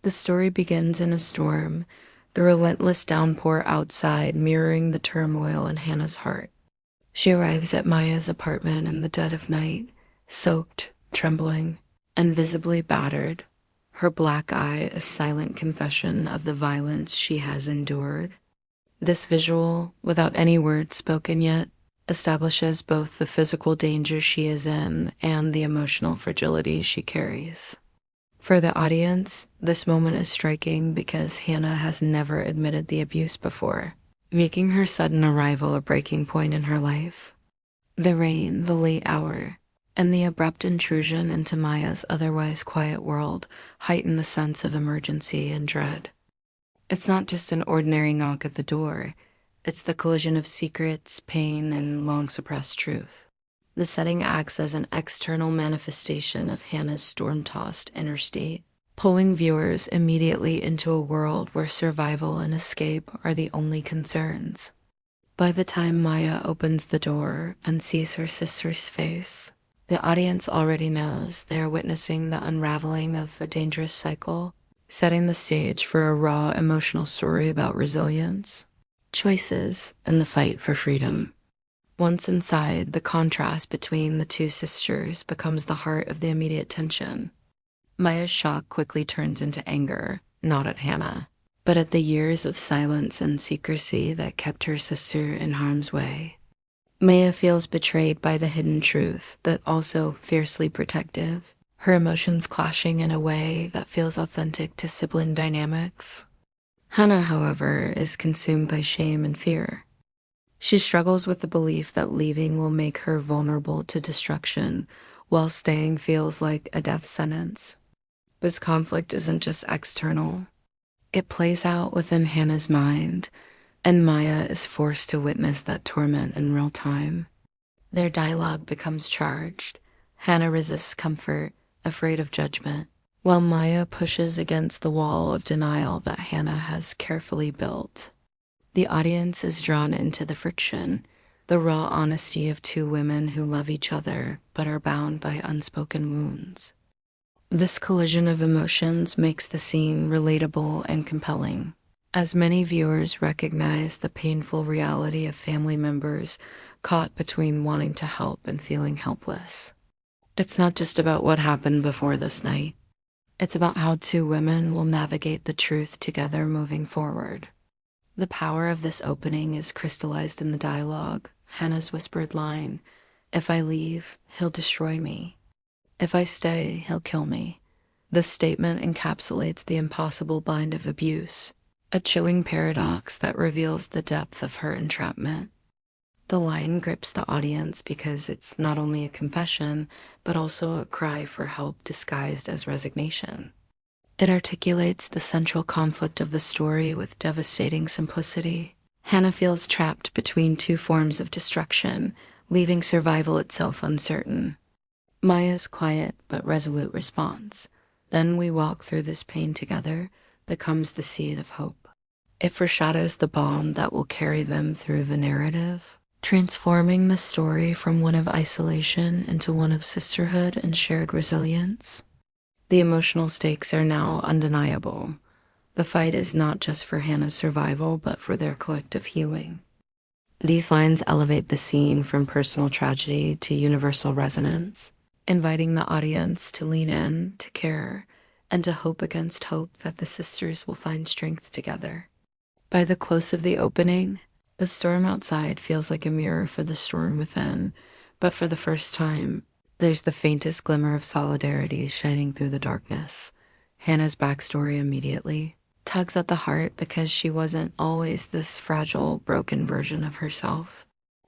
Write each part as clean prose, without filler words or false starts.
The story begins in a storm, the relentless downpour outside mirroring the turmoil in Hannah's heart. She arrives at Maya's apartment in the dead of night, soaked, trembling, and visibly battered, her black eye a silent confession of the violence she has endured. This visual, without any words spoken yet, establishes both the physical danger she is in and the emotional fragility she carries. For the audience, this moment is striking because Hannah has never admitted the abuse before, making her sudden arrival a breaking point in her life. The rain, the late hour, and the abrupt intrusion into Maya's otherwise quiet world heighten the sense of emergency and dread. It's not just an ordinary knock at the door, it's the collision of secrets, pain, and long-suppressed truth. The setting acts as an external manifestation of Hannah's storm-tossed inner state, pulling viewers immediately into a world where survival and escape are the only concerns. By the time Maya opens the door and sees her sister's face, the audience already knows they are witnessing the unraveling of a dangerous cycle, setting the stage for a raw emotional story about resilience, choices, and the fight for freedom. Once inside, the contrast between the two sisters becomes the heart of the immediate tension. Maya's shock quickly turns into anger, not at Hannah, but at the years of silence and secrecy that kept her sister in harm's way. Maya feels betrayed by the hidden truth, but also fiercely protective, her emotions clashing in a way that feels authentic to sibling dynamics. Hannah, however, is consumed by shame and fear. She struggles with the belief that leaving will make her vulnerable to destruction, while staying feels like a death sentence. This conflict isn't just external. It plays out within Hannah's mind, and Maya is forced to witness that torment in real time. Their dialogue becomes charged. Hannah resists comfort, afraid of judgment, while Maya pushes against the wall of denial that Hannah has carefully built. The audience is drawn into the friction, the raw honesty of two women who love each other but are bound by unspoken wounds. This collision of emotions makes the scene relatable and compelling, as many viewers recognize the painful reality of family members caught between wanting to help and feeling helpless. It's not just about what happened before this night. It's about how two women will navigate the truth together moving forward. The power of this opening is crystallized in the dialogue. Hannah's whispered line, "If I leave, he'll destroy me. If I stay, he'll kill me." This statement encapsulates the impossible bind of abuse, a chilling paradox that reveals the depth of her entrapment. The line grips the audience because it's not only a confession, but also a cry for help disguised as resignation. It articulates the central conflict of the story with devastating simplicity. Hannah feels trapped between two forms of destruction, leaving survival itself uncertain. Maya's quiet but resolute response, "Then we walk through this pain together," becomes the seed of hope. It foreshadows the bond that will carry them through the narrative, transforming the story from one of isolation into one of sisterhood and shared resilience. The emotional stakes are now undeniable. The fight is not just for Hannah's survival, but for their collective healing. These lines elevate the scene from personal tragedy to universal resonance, inviting the audience to lean in, to care, and to hope against hope that the sisters will find strength together. By the close of the opening, the storm outside feels like a mirror for the storm within, but for the first time, there's the faintest glimmer of solidarity shining through the darkness. Hannah's backstory immediately tugs at the heart because she wasn't always this fragile, broken version of herself.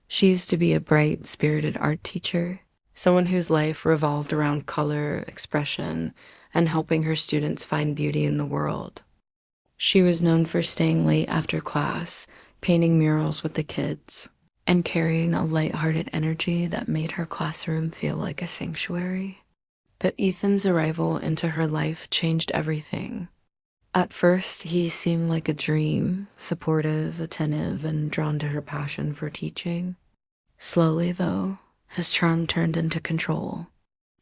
She used to be a bright, spirited art teacher, someone whose life revolved around color, expression, and helping her students find beauty in the world. She was known for staying late after class, painting murals with the kids, and carrying a lighthearted energy that made her classroom feel like a sanctuary. But Ethan's arrival into her life changed everything. At first, he seemed like a dream, supportive, attentive, and drawn to her passion for teaching. Slowly, though, his charm turned into control.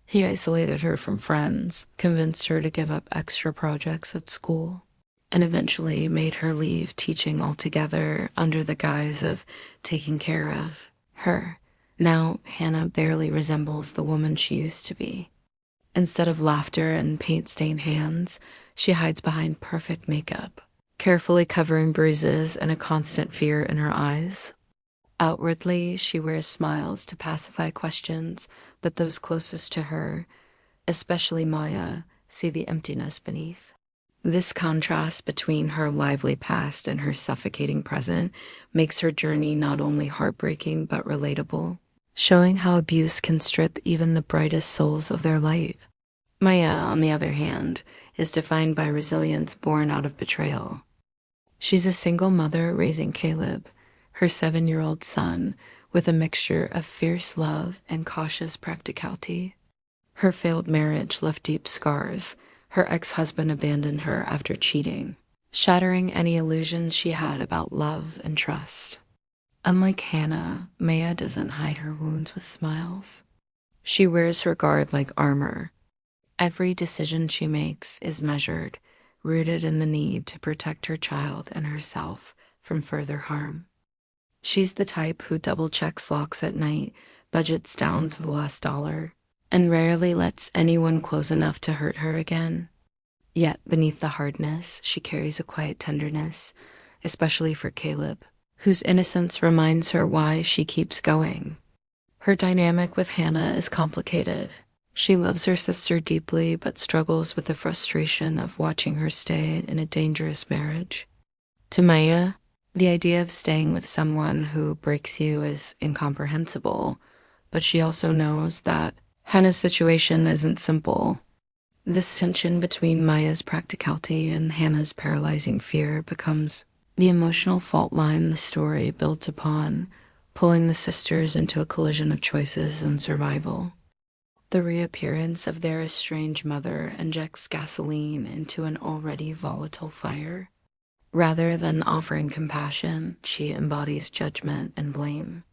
He isolated her from friends, convinced her to give up extra projects at school, and eventually made her leave teaching altogether under the guise of taking care of her. Now, Hannah barely resembles the woman she used to be. Instead of laughter and paint-stained hands, she hides behind perfect makeup, carefully covering bruises and a constant fear in her eyes. Outwardly, she wears smiles to pacify questions, but those closest to her, especially Maya, see the emptiness beneath. This contrast between her lively past and her suffocating present makes her journey not only heartbreaking but relatable, showing how abuse can strip even the brightest souls of their light. Maya, on the other hand, is defined by resilience born out of betrayal. She's a single mother raising Caleb, her 7-year-old son, with a mixture of fierce love and cautious practicality. Her failed marriage left deep scars. Her ex-husband abandoned her after cheating, shattering any illusions she had about love and trust. Unlike Hannah, Maya doesn't hide her wounds with smiles. She wears her guard like armor. Every decision she makes is measured, rooted in the need to protect her child and herself from further harm. She's the type who double-checks locks at night, budgets down to the last dollar, and rarely lets anyone close enough to hurt her again. Yet beneath the hardness, she carries a quiet tenderness, especially for Caleb, whose innocence reminds her why she keeps going. Her dynamic with Hannah is complicated. She loves her sister deeply but struggles with the frustration of watching her stay in a dangerous marriage. To Maya, the idea of staying with someone who breaks you is incomprehensible, but she also knows that Hannah's situation isn't simple. This tension between Maya's practicality and Hannah's paralyzing fear becomes the emotional fault line the story builds upon, pulling the sisters into a collision of choices and survival. The reappearance of their estranged mother injects gasoline into an already volatile fire. Rather than offering compassion, she embodies judgment and blame.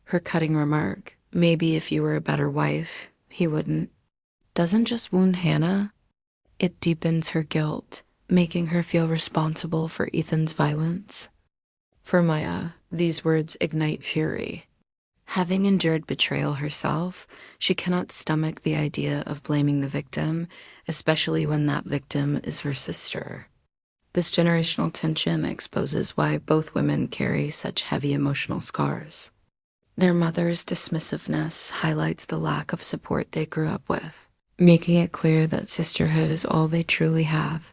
Her cutting remark, "Maybe if you were a better wife, he wouldn't," doesn't just wound Hannah, it deepens her guilt, making her feel responsible for Ethan's violence. For Maya, these words ignite fury. Having endured betrayal herself, she cannot stomach the idea of blaming the victim, especially when that victim is her sister. This generational tension exposes why both women carry such heavy emotional scars. Their mother's dismissiveness highlights the lack of support they grew up with, making it clear that sisterhood is all they truly have.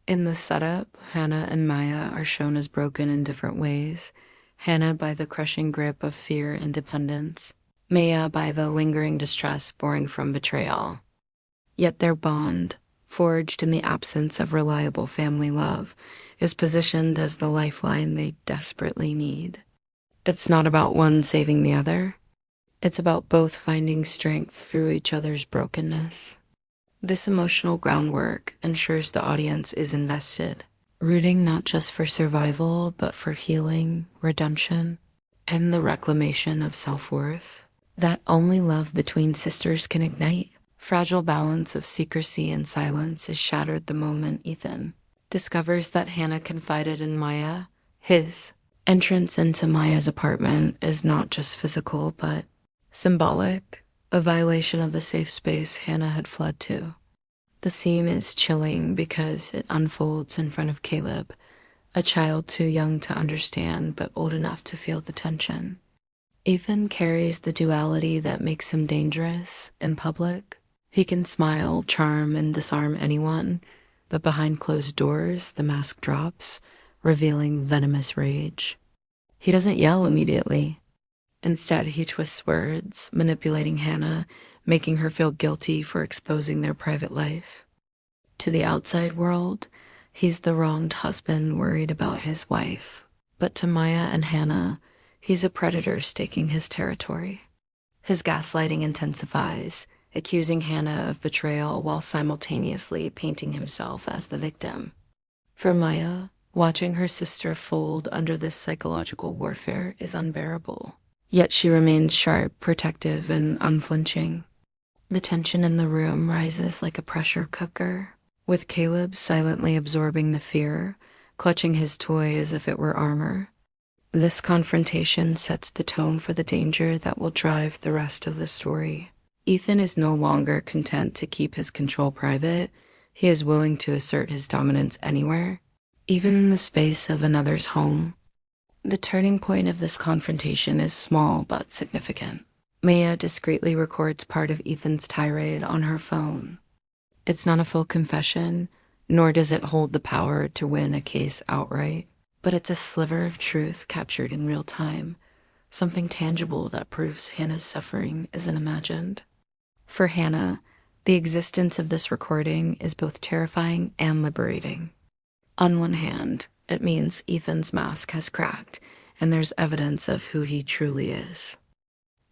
In the setup, Hannah and Maya are shown as broken in different ways. Hannah by the crushing grip of fear and dependence, Maya by the lingering distress born from betrayal. Yet their bond, forged in the absence of reliable family love, is positioned as the lifeline they desperately need. It's not about one saving the other. It's about both finding strength through each other's brokenness. This emotional groundwork ensures the audience is invested, rooting not just for survival, but for healing, redemption, and the reclamation of self-worth that only love between sisters can ignite. Fragile balance of secrecy and silence is shattered the moment Ethan discovers that Hannah confided in Maya. His entrance into Maya's apartment is not just physical, but symbolic, a violation of the safe space Hannah had fled to. The scene is chilling because it unfolds in front of Caleb, a child too young to understand but old enough to feel the tension. Ethan carries the duality that makes him dangerous in public. He can smile, charm, and disarm anyone, but behind closed doors, the mask drops, revealing venomous rage. He doesn't yell immediately. Instead, he twists words, manipulating Hannah, making her feel guilty for exposing their private life. To the outside world, he's the wronged husband worried about his wife. But to Maya and Hannah, he's a predator staking his territory. His gaslighting intensifies, accusing Hannah of betrayal while simultaneously painting himself as the victim. For Maya, watching her sister fold under this psychological warfare is unbearable. Yet she remains sharp, protective, and unflinching. The tension in the room rises like a pressure cooker, with Caleb silently absorbing the fear, clutching his toy as if it were armor. This confrontation sets the tone for the danger that will drive the rest of the story. Ethan is no longer content to keep his control private. He is willing to assert his dominance anywhere, even in the space of another's home. The turning point of this confrontation is small but significant. Maya discreetly records part of Ethan's tirade on her phone. It's not a full confession, nor does it hold the power to win a case outright, but it's a sliver of truth captured in real time, something tangible that proves Hannah's suffering isn't imagined. For Hannah, the existence of this recording is both terrifying and liberating. On one hand, it means Ethan's mask has cracked, and there's evidence of who he truly is.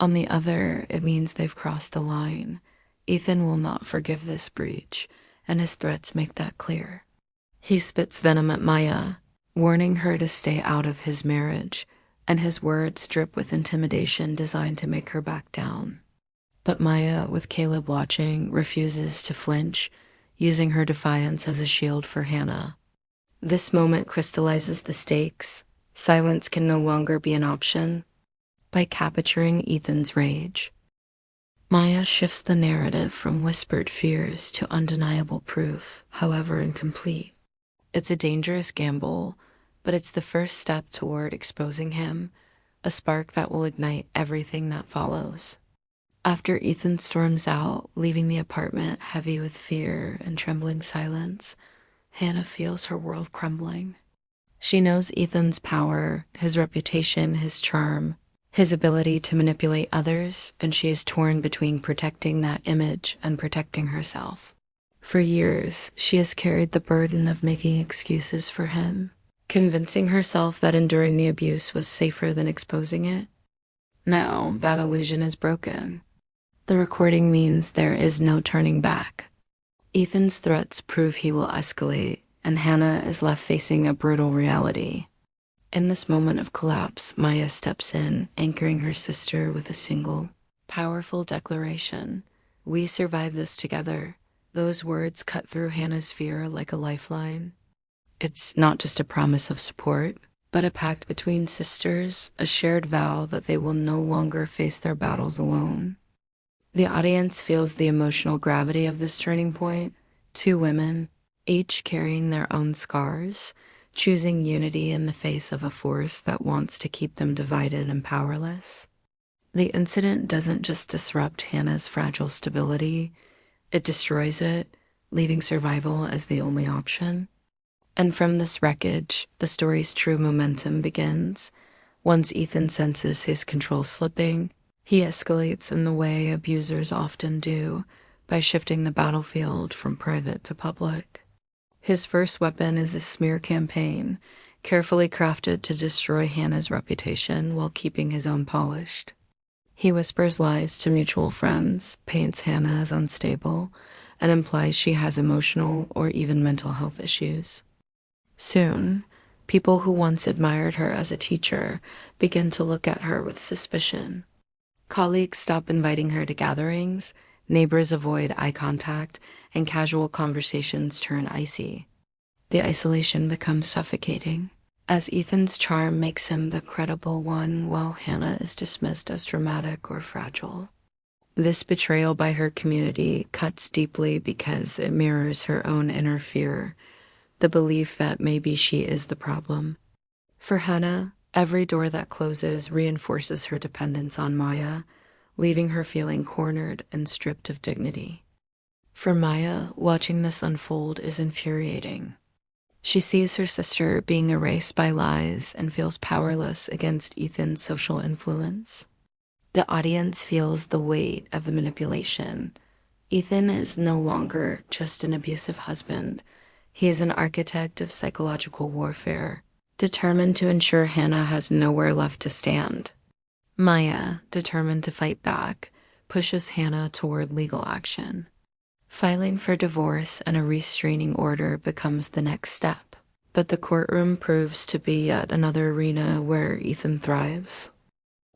On the other, it means they've crossed a line. Ethan will not forgive this breach, and his threats make that clear. He spits venom at Maya, warning her to stay out of his marriage, and his words drip with intimidation designed to make her back down. But Maya, with Caleb watching, refuses to flinch, using her defiance as a shield for Hannah. This moment crystallizes the stakes. Silence can no longer be an option. By capturing Ethan's rage, Maya shifts the narrative from whispered fears to undeniable proof, however incomplete. It's a dangerous gamble, but it's the first step toward exposing him, a spark that will ignite everything that follows. After Ethan storms out, leaving the apartment heavy with fear and trembling silence, Hannah feels her world crumbling. She knows Ethan's power, his reputation, his charm, his ability to manipulate others, and she is torn between protecting that image and protecting herself. For years, she has carried the burden of making excuses for him, convincing herself that enduring the abuse was safer than exposing it. Now, that illusion is broken. The recording means there is no turning back. Ethan's threats prove he will escalate, and Hannah is left facing a brutal reality. In this moment of collapse, Maya steps in, anchoring her sister with a single, powerful declaration. "We survive this together." Those words cut through Hannah's fear like a lifeline. It's not just a promise of support, but a pact between sisters, a shared vow that they will no longer face their battles alone. The audience feels the emotional gravity of this turning point. Two women, each carrying their own scars, choosing unity in the face of a force that wants to keep them divided and powerless. The incident doesn't just disrupt Hannah's fragile stability, it destroys it, leaving survival as the only option. And from this wreckage, the story's true momentum begins. Once Ethan senses his control slipping, he escalates in the way abusers often do, by shifting the battlefield from private to public. His first weapon is a smear campaign, carefully crafted to destroy Hannah's reputation while keeping his own polished. He whispers lies to mutual friends, paints Hannah as unstable, and implies she has emotional or even mental health issues. Soon, people who once admired her as a teacher begin to look at her with suspicion. Colleagues stop inviting her to gatherings, neighbors avoid eye contact, and casual conversations turn icy. The isolation becomes suffocating, as Ethan's charm makes him the credible one while Hannah is dismissed as dramatic or fragile. This betrayal by her community cuts deeply because it mirrors her own inner fear, the belief that maybe she is the problem. For Hannah, every door that closes reinforces her dependence on Maya, leaving her feeling cornered and stripped of dignity. For Maya, watching this unfold is infuriating. She sees her sister being erased by lies and feels powerless against Ethan's social influence. The audience feels the weight of the manipulation. Ethan is no longer just an abusive husband. He is an architect of psychological warfare, determined to ensure Hannah has nowhere left to stand. Maya, determined to fight back, pushes Hannah toward legal action. Filing for divorce and a restraining order becomes the next step, but the courtroom proves to be yet another arena where Ethan thrives.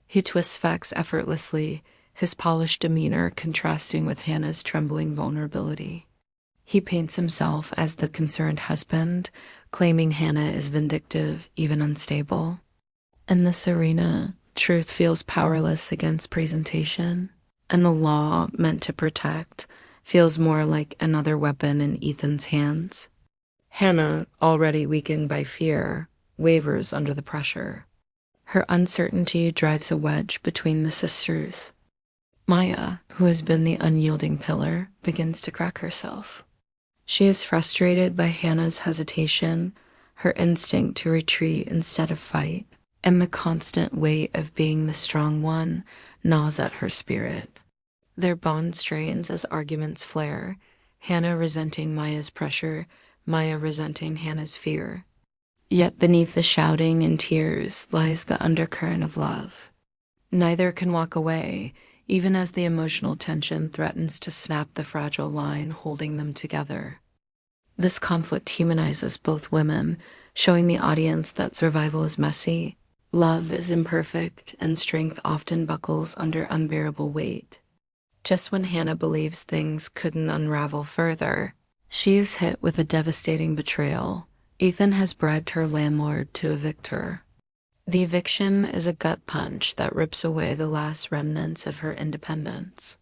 He twists facts effortlessly, his polished demeanor contrasting with Hannah's trembling vulnerability. He paints himself as the concerned husband, claiming Hannah is vindictive, even unstable. In this arena, truth feels powerless against presentation, and the law, meant to protect, feels more like another weapon in Ethan's hands. Hannah, already weakened by fear, wavers under the pressure. Her uncertainty drives a wedge between the sisters. Maya, who has been the unyielding pillar, begins to crack herself. She is frustrated by Hannah's hesitation, her instinct to retreat instead of fight, and the constant weight of being the strong one gnaws at her spirit. Their bond strains as arguments flare, Hannah resenting Maya's pressure, Maya resenting Hannah's fear. Yet beneath the shouting and tears lies the undercurrent of love. Neither can walk away, even as the emotional tension threatens to snap the fragile line holding them together. This conflict humanizes both women, showing the audience that survival is messy, love is imperfect, and strength often buckles under unbearable weight. Just when Hannah believes things couldn't unravel further, she is hit with a devastating betrayal. Ethan has bribed her landlord to evict her. The eviction is a gut punch that rips away the last remnants of her independence.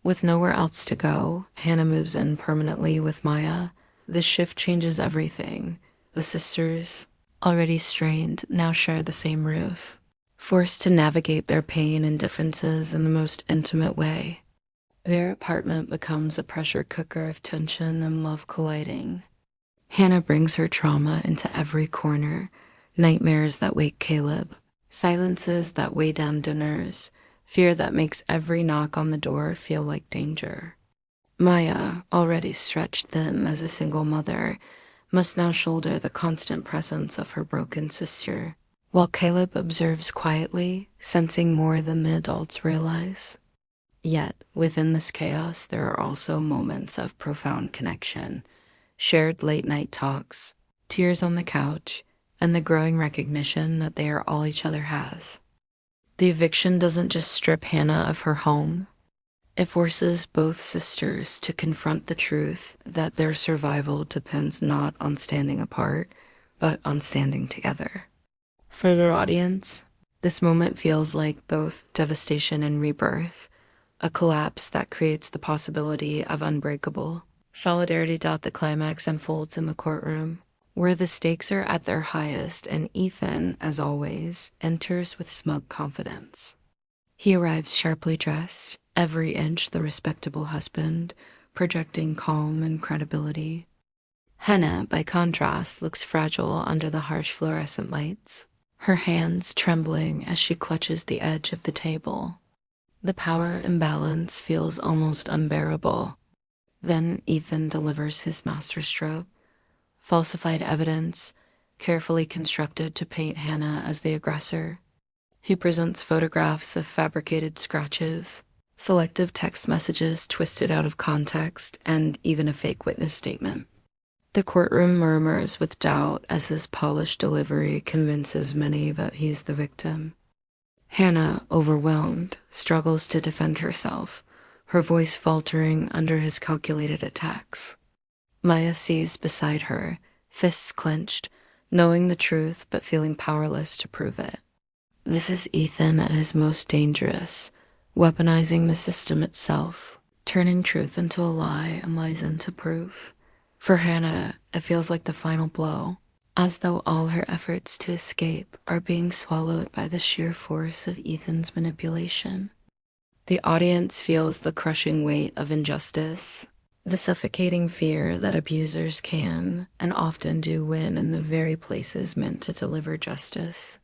With nowhere else to go, Hannah moves in permanently with Maya. This shift changes everything. The sisters, already strained, now share the same roof, forced to navigate their pain and differences in the most intimate way. Their apartment becomes a pressure cooker of tension and love colliding. Hannah brings her trauma into every corner, nightmares that wake Caleb, silences that weigh down dinners, fear that makes every knock on the door feel like danger. Maya, already stretched thin as a single mother, must now shoulder the constant presence of her broken sister, while Caleb observes quietly, sensing more than the adults realize. Yet, within this chaos, there are also moments of profound connection, shared late-night talks, tears on the couch, and the growing recognition that they are all each other has. The eviction doesn't just strip Hannah of her home. It forces both sisters to confront the truth that their survival depends not on standing apart, but on standing together. For their audience, this moment feels like both devastation and rebirth, a collapse that creates the possibility of unbreakable solidarity. The climax unfolds in the courtroom, where the stakes are at their highest, and Ethan, as always, enters with smug confidence. He arrives sharply dressed, every inch the respectable husband, projecting calm and credibility. Hannah, by contrast, looks fragile under the harsh fluorescent lights, her hands trembling as she clutches the edge of the table. The power imbalance feels almost unbearable. Then Ethan delivers his masterstroke, falsified evidence, carefully constructed to paint Hannah as the aggressor. He presents photographs of fabricated scratches, selective text messages twisted out of context, and even a fake witness statement. The courtroom murmurs with doubt as his polished delivery convinces many that he's the victim. Hannah, overwhelmed, struggles to defend herself, her voice faltering under his calculated attacks. Maya sees beside her, fists clenched, knowing the truth but feeling powerless to prove it. This is Ethan at his most dangerous, weaponizing the system itself, turning truth into a lie and lies into proof. For Hannah, it feels like the final blow, as though all her efforts to escape are being swallowed by the sheer force of Ethan's manipulation. The audience feels the crushing weight of injustice, the suffocating fear that abusers can and often do win in the very places meant to deliver justice.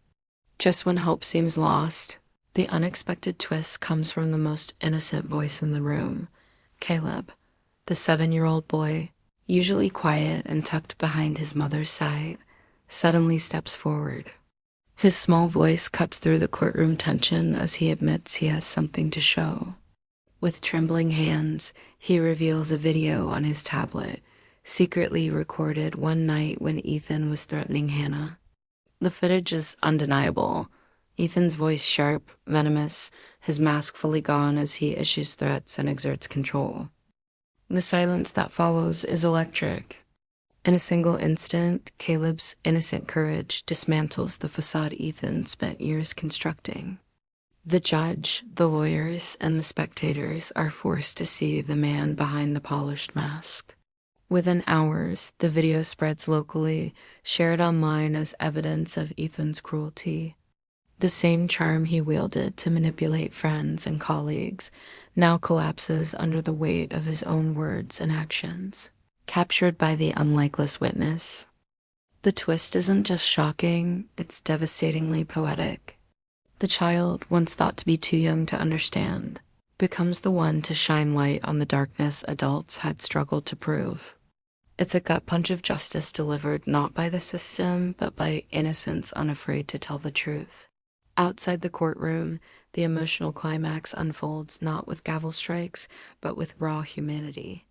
Just when hope seems lost, the unexpected twist comes from the most innocent voice in the room, Caleb, the 7-year-old boy, usually quiet and tucked behind his mother's side, suddenly steps forward. His small voice cuts through the courtroom tension as he admits he has something to show. With trembling hands, he reveals a video on his tablet, secretly recorded one night when Ethan was threatening Hannah. The footage is undeniable. Ethan's voice sharp, venomous, his mask fully gone as he issues threats and exerts control. The silence that follows is electric. In a single instant, Caleb's innocent courage dismantles the facade Ethan spent years constructing. The judge, the lawyers, and the spectators are forced to see the man behind the polished mask. Within hours, the video spreads locally, shared online as evidence of Ethan's cruelty. The same charm he wielded to manipulate friends and colleagues now collapses under the weight of his own words and actions, captured by the unlikeless witness. The twist isn't just shocking, it's devastatingly poetic. The child, once thought to be too young to understand, becomes the one to shine light on the darkness adults had struggled to prove. It's a gut punch of justice delivered not by the system, but by innocence unafraid to tell the truth. Outside the courtroom, the emotional climax unfolds not with gavel strikes, but with raw humanity.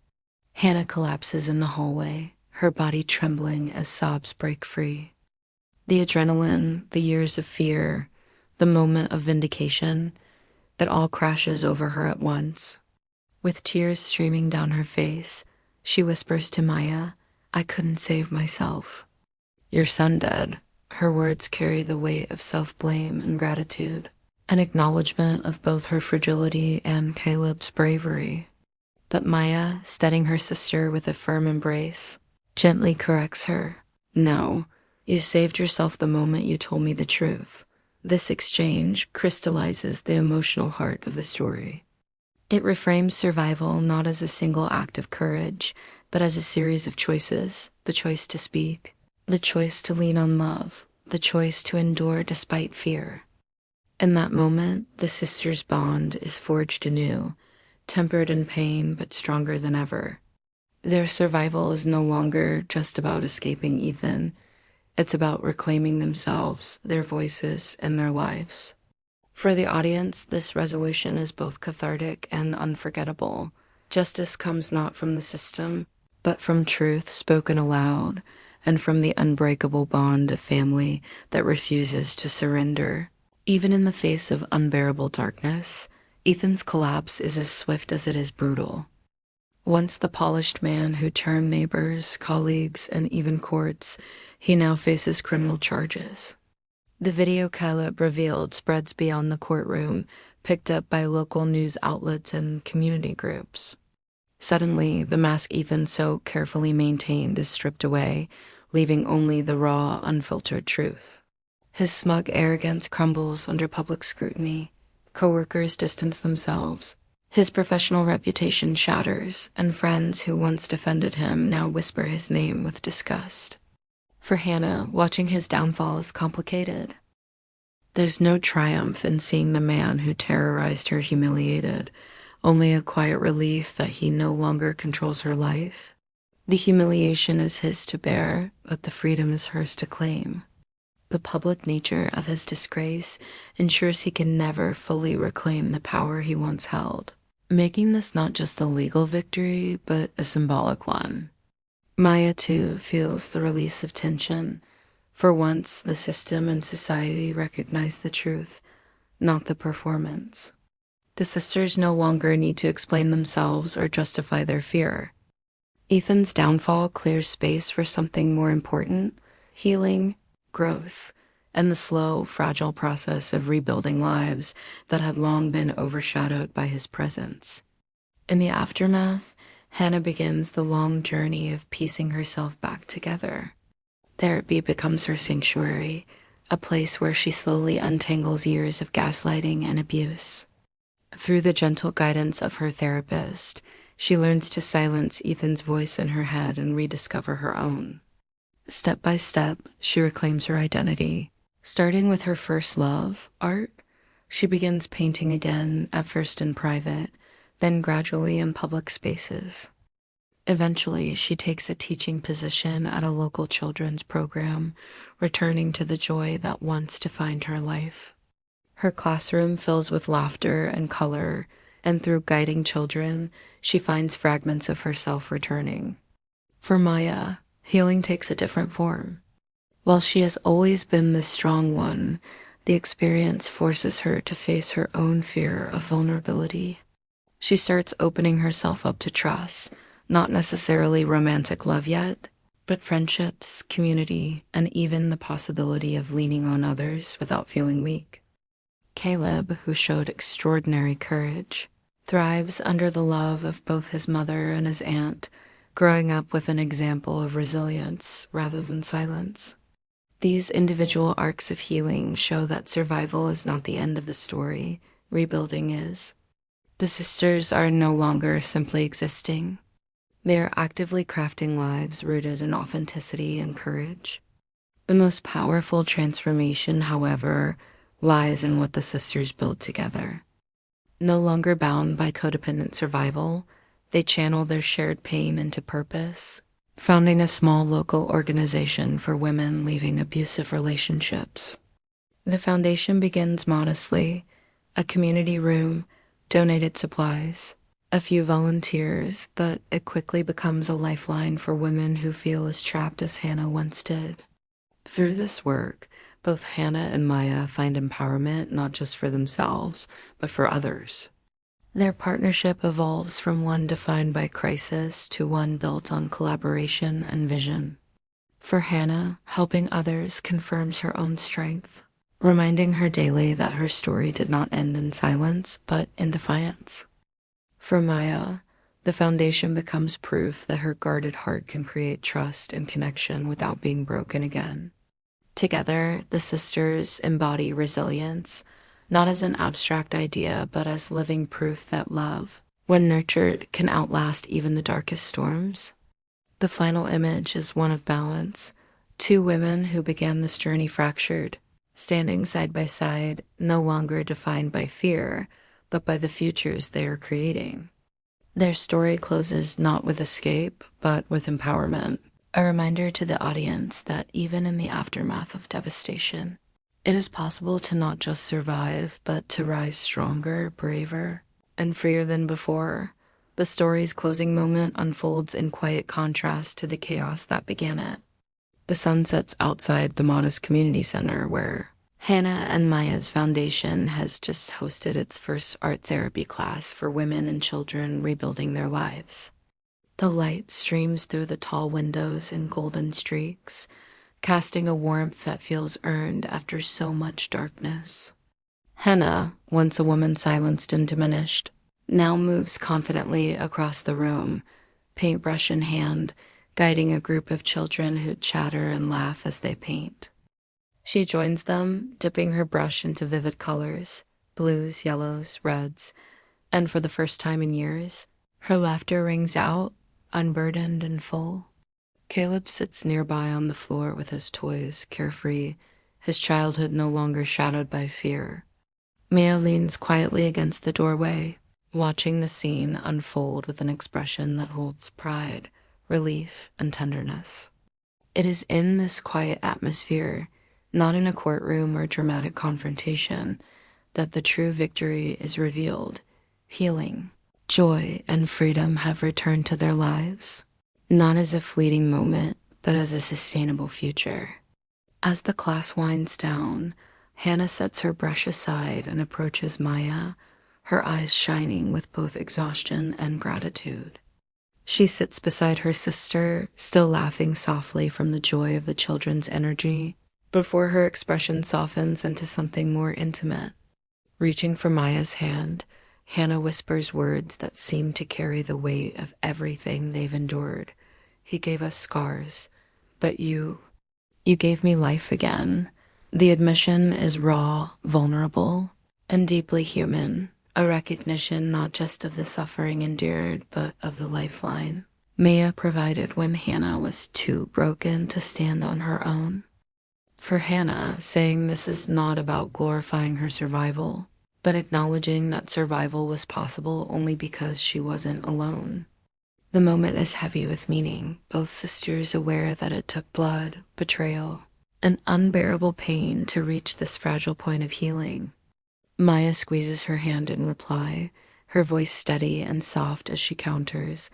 Hannah collapses in the hallway, her body trembling as sobs break free. The adrenaline, the years of fear, the moment of vindication, it all crashes over her at once. With tears streaming down her face, she whispers to Maya, "I couldn't save myself." "Your son dead." Her words carry the weight of self-blame and gratitude, an acknowledgement of both her fragility and Caleb's bravery. But Maya, steadying her sister with a firm embrace, gently corrects her. "No, you saved yourself the moment you told me the truth." This exchange crystallizes the emotional heart of the story. It reframes survival not as a single act of courage, but as a series of choices: the choice to speak, the choice to lean on love, the choice to endure despite fear. In that moment, the sisters' bond is forged anew, tempered in pain but stronger than ever. Their survival is no longer just about escaping Ethan. It's about reclaiming themselves, their voices, and their lives. For the audience, this resolution is both cathartic and unforgettable. Justice comes not from the system, but from truth spoken aloud, and from the unbreakable bond of family that refuses to surrender. Even in the face of unbearable darkness, Ethan's collapse is as swift as it is brutal. Once the polished man who charmed neighbors, colleagues, and even courts, he now faces criminal charges. The video Caleb revealed spreads beyond the courtroom, picked up by local news outlets and community groups. Suddenly, the mask Ethan so carefully maintained is stripped away, leaving only the raw, unfiltered truth. His smug arrogance crumbles under public scrutiny. Coworkers distance themselves. His professional reputation shatters, and friends who once defended him now whisper his name with disgust. For Hannah, watching his downfall is complicated. There's no triumph in seeing the man who terrorized her humiliated, only a quiet relief that he no longer controls her life. The humiliation is his to bear, but the freedom is hers to claim. The public nature of his disgrace ensures he can never fully reclaim the power he once held, making this not just a legal victory, but a symbolic one. Maya, too, feels the release of tension. For once, the system and society recognize the truth, not the performance. The sisters no longer need to explain themselves or justify their fear. Ethan's downfall clears space for something more important: healing, growth, and the slow, fragile process of rebuilding lives that had long been overshadowed by his presence. In the aftermath, Hannah begins the long journey of piecing herself back together. Therapy becomes her sanctuary, a place where she slowly untangles years of gaslighting and abuse. Through the gentle guidance of her therapist, she learns to silence Ethan's voice in her head and rediscover her own. Step by step, she reclaims her identity. Starting with her first love, art, she begins painting again, at first in private, then gradually in public spaces. Eventually, she takes a teaching position at a local children's program, returning to the joy that once defined her life. Her classroom fills with laughter and color, and through guiding children, she finds fragments of herself returning. For Maya, healing takes a different form. While she has always been the strong one, The experience forces her to face her own fear of vulnerability. She starts opening herself up to trust, not necessarily romantic love yet, but friendships, community, and even the possibility of leaning on others without feeling weak. Caleb, who showed extraordinary courage, thrives under the love of both his mother and his aunt, growing up with an example of resilience rather than silence. These individual arcs of healing show that survival is not the end of the story, rebuilding is. The sisters are no longer simply existing. They are actively crafting lives rooted in authenticity and courage. The most powerful transformation, however, lies in what the sisters build together. No longer bound by codependent survival, they channel their shared pain into purpose, founding a small local organization for women leaving abusive relationships. The foundation begins modestly, a community room, donated supplies, a few volunteers, but it quickly becomes a lifeline for women who feel as trapped as Hannah once did. Through this work, both Hannah and Maya find empowerment not just for themselves, but for others. Their partnership evolves from one defined by crisis to one built on collaboration and vision. For Hannah, helping others confirms her own strength, reminding her daily that her story did not end in silence, but in defiance. For Maya, the foundation becomes proof that her guarded heart can create trust and connection without being broken again. Together, the sisters embody resilience, not as an abstract idea, but as living proof that love, when nurtured, can outlast even the darkest storms. The final image is one of balance, two women who began this journey fractured, standing side by side, no longer defined by fear, but by the futures they are creating. Their story closes not with escape, but with empowerment, a reminder to the audience that even in the aftermath of devastation, it is possible to not just survive, but to rise stronger, braver, and freer than before. The story's closing moment unfolds in quiet contrast to the chaos that began it. The sun sets outside the modest community center where Hannah and Maya's foundation has just hosted its first art therapy class for women and children rebuilding their lives. The light streams through the tall windows in golden streaks, casting a warmth that feels earned after so much darkness. Hannah, once a woman silenced and diminished, now moves confidently across the room, paintbrush in hand, guiding a group of children who chatter and laugh as they paint. She joins them, dipping her brush into vivid colors, blues, yellows, reds, and for the first time in years, her laughter rings out, unburdened and full. Caleb sits nearby on the floor with his toys, carefree, his childhood no longer shadowed by fear. Maya leans quietly against the doorway, watching the scene unfold with an expression that holds pride, relief, and tenderness. It is in this quiet atmosphere, not in a courtroom or dramatic confrontation, that the true victory is revealed. Healing, joy, and freedom have returned to their lives, not as a fleeting moment, but as a sustainable future. As the class winds down, Hannah sets her brush aside and approaches Maya, her eyes shining with both exhaustion and gratitude. She sits beside her sister, still laughing softly from the joy of the children's energy, before her expression softens into something more intimate. Reaching for Maya's hand, Hannah whispers words that seem to carry the weight of everything they've endured. He gave us scars, but you gave me life again. The admission is raw, vulnerable, and deeply human, a recognition not just of the suffering endured, but of the lifeline Maya provided when Hannah was too broken to stand on her own. For Hannah, saying this is not about glorifying her survival, but acknowledging that survival was possible only because she wasn't alone. The moment is heavy with meaning, both sisters aware that it took blood, betrayal, and unbearable pain to reach this fragile point of healing. Maya squeezes her hand in reply, her voice steady and soft as she counters,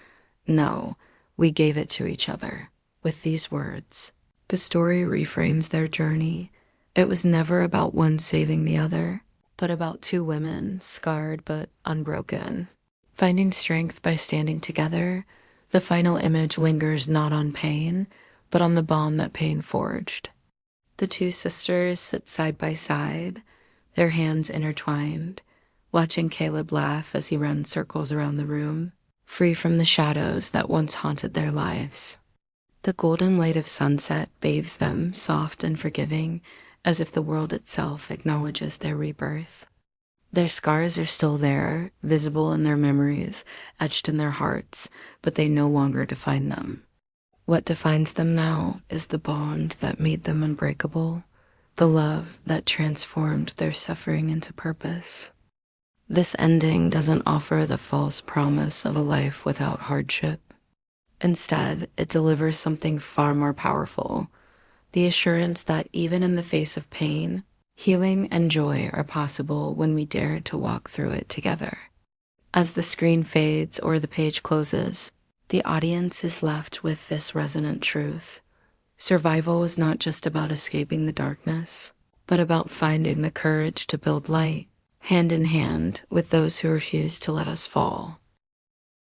"No, we gave it to each other." With these words, the story reframes their journey. It was never about one saving the other, but about two women, scarred but unbroken. Finding strength by standing together, the final image lingers not on pain, but on the bond that pain forged. The two sisters sit side by side, their hands intertwined, watching Caleb laugh as he runs circles around the room, free from the shadows that once haunted their lives. The golden light of sunset bathes them, soft and forgiving, as if the world itself acknowledges their rebirth. Their scars are still there, visible in their memories, etched in their hearts, but they no longer define them. What defines them now is the bond that made them unbreakable, the love that transformed their suffering into purpose. This ending doesn't offer the false promise of a life without hardship. Instead, it delivers something far more powerful, the assurance that even in the face of pain, healing and joy are possible when we dare to walk through it together. As the screen fades or the page closes, the audience is left with this resonant truth. Survival is not just about escaping the darkness, but about finding the courage to build light, hand in hand with those who refuse to let us fall.